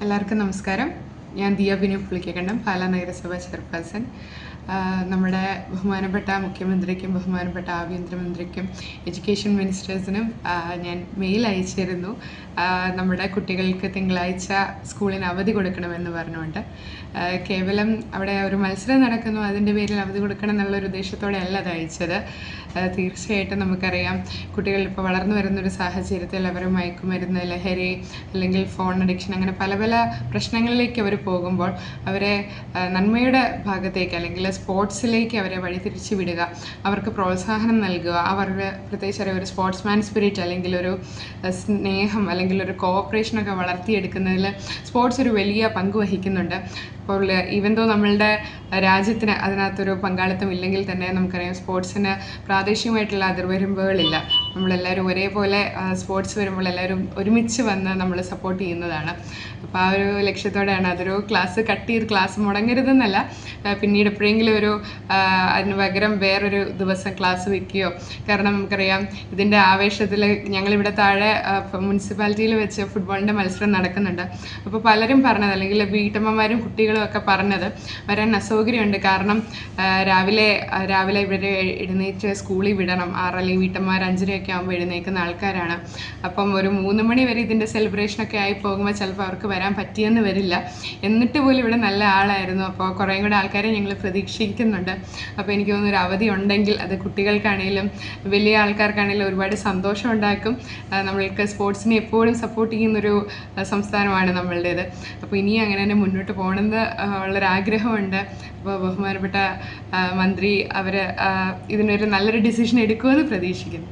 എല്ലാവർക്കും നമസ്കാരം. ഞാൻ ദിയ ബിനു പുളിക്കക്കണ്ടം, പാലാ നഗരസഭ ചെയർപേഴ്സൺ. നമ്മുടെ ബഹുമാനപ്പെട്ട മുഖ്യമന്ത്രിക്കും ബഹുമാനപ്പെട്ട ആഭ്യന്തരമന്ത്രിക്കും എഡ്യൂക്കേഷൻ മിനിസ്റ്റേഴ്സിനും ഞാൻ മെയിൽ അയച്ചിരുന്നു. നമ്മുടെ കുട്ടികൾക്ക് തിങ്കളാഴ്ച സ്കൂളിന് അവധി കൊടുക്കണമെന്ന് പറഞ്ഞുകൊണ്ട്. കേവലം അവിടെ ഒരു മത്സരം നടക്കുന്നു, അതിൻ്റെ പേരിൽ അവധി കൊടുക്കണം എന്നുള്ളൊരു ഉദ്ദേശത്തോടെ അല്ല അത് അയച്ചത്. തീർച്ചയായിട്ടും നമുക്കറിയാം, കുട്ടികൾ ഇപ്പോൾ വളർന്നു വരുന്നൊരു സാഹചര്യത്തിൽ അവർ മയക്കുമരുന്ന്, ലഹരി, അല്ലെങ്കിൽ ഫോൺ അഡിക്ഷൻ, അങ്ങനെ പല പല പ്രശ്നങ്ങളിലേക്ക് അവർ പോകുമ്പോൾ അവരെ നന്മയുടെ ഭാഗത്തേക്ക് അല്ലെങ്കിൽ സ്പോർട്സിലേക്ക് അവരെ വഴിതിരിച്ച് വിടുക, അവർക്ക് പ്രോത്സാഹനം നൽകുക, അവരുടെ പ്രത്യേകിച്ച് ഒരു സ്പോർട്സ്മാൻ സ്പിരിറ്റ് അല്ലെങ്കിൽ ഒരു സ്നേഹം അല്ലെങ്കിൽ ഒരു കോഓപ്പറേഷനൊക്കെ വളർത്തിയെടുക്കുന്നതിൽ സ്പോർട്സ് ഒരു വലിയ പങ്ക് വഹിക്കുന്നുണ്ട്. അപ്പോൾ ഈവൻ ദോ നമ്മളുടെ രാജ്യത്തിന് അതിനകത്തൊരു പങ്കാളിത്തം ഇല്ലെങ്കിൽ തന്നെ നമുക്കറിയാം, സ്പോർട്സിന് പ്രാദേശികമായിട്ടുള്ള അതിർവരമ്പുകളില്ല. നമ്മളെല്ലാവരും ഒരേപോലെ സ്പോർട്സ് വരുമ്പോൾ എല്ലാവരും ഒരുമിച്ച് വന്ന് നമ്മൾ സപ്പോർട്ട് ചെയ്യുന്നതാണ്. അപ്പോൾ ആ ഒരു ലക്ഷ്യത്തോടെയാണ് അതൊരു കട്ട് ചെയ്ത് ക്ലാസ് മുടങ്ങരുതെന്നല്ല, പിന്നീട് എപ്പോഴെങ്കിലും അതിന് പകരം വേറൊരു ദിവസം ക്ലാസ് വയ്ക്കുകയോ. കാരണം നമുക്കറിയാം, ഇതിൻ്റെ ആവേശത്തിൽ ഞങ്ങളിവിടെ താഴെ മുനിസിപ്പാലിറ്റിയിൽ വെച്ച് ഫുട്ബോളിൻ്റെ മത്സരം നടക്കുന്നുണ്ട്. അപ്പോൾ പലരും പറഞ്ഞത്, അല്ലെങ്കിൽ വീട്ടമ്മമാരും കുട്ടികളും ഒക്കെ പറഞ്ഞത്, വരാൻ അസൗകര്യമുണ്ട്. കാരണം രാവിലെ ഇവരെ എഴുന്നേറ്റ് സ്കൂളിൽ വിടണം. 6 അല്ലെങ്കിൽ വീട്ടമ്മമാർ 5:30 ആകുമ്പോൾ എഴുന്നേൽക്കുന്ന ആൾക്കാരാണ്. അപ്പം ഒരു 3 മണി വരെ ഇതിൻ്റെ സെലിബ്രേഷനൊക്കെ ആയി പോകുമ്പോൾ ചിലപ്പോൾ അവർക്ക് വരാൻ പറ്റിയെന്ന് വരില്ല. എന്നിട്ട് പോലും ഇവിടെ നല്ല ആളായിരുന്നു. അപ്പോൾ കുറേ കൂടെ ആൾക്കാരെ ഞങ്ങൾ പ്രതീക്ഷിക്കുന്നുണ്ട്. അപ്പോൾ എനിക്ക് തോന്നുന്നു, ഒരു അവധി ഉണ്ടെങ്കിൽ അത് കുട്ടികൾക്കാണെങ്കിലും വലിയ ആൾക്കാർക്കാണെങ്കിലും ഒരുപാട് സന്തോഷം ഉണ്ടാക്കും. നമ്മൾക്ക് സ്പോർട്സിനെ എപ്പോഴും സപ്പോർട്ട് ചെയ്യുന്നൊരു സംസ്ഥാനമാണ് നമ്മളുടേത്. അപ്പോൾ ഇനി അങ്ങനെ തന്നെ മുന്നോട്ട് പോകണമെന്ന് ഉള്ളൊരാഗ്രഹമുണ്ട്. അപ്പോൾ ബഹുമാനപ്പെട്ട മന്ത്രി ഇതിനൊരു നല്ലൊരു ഡിസിഷൻ എടുക്കുമെന്ന് പ്രതീക്ഷിക്കുന്നു.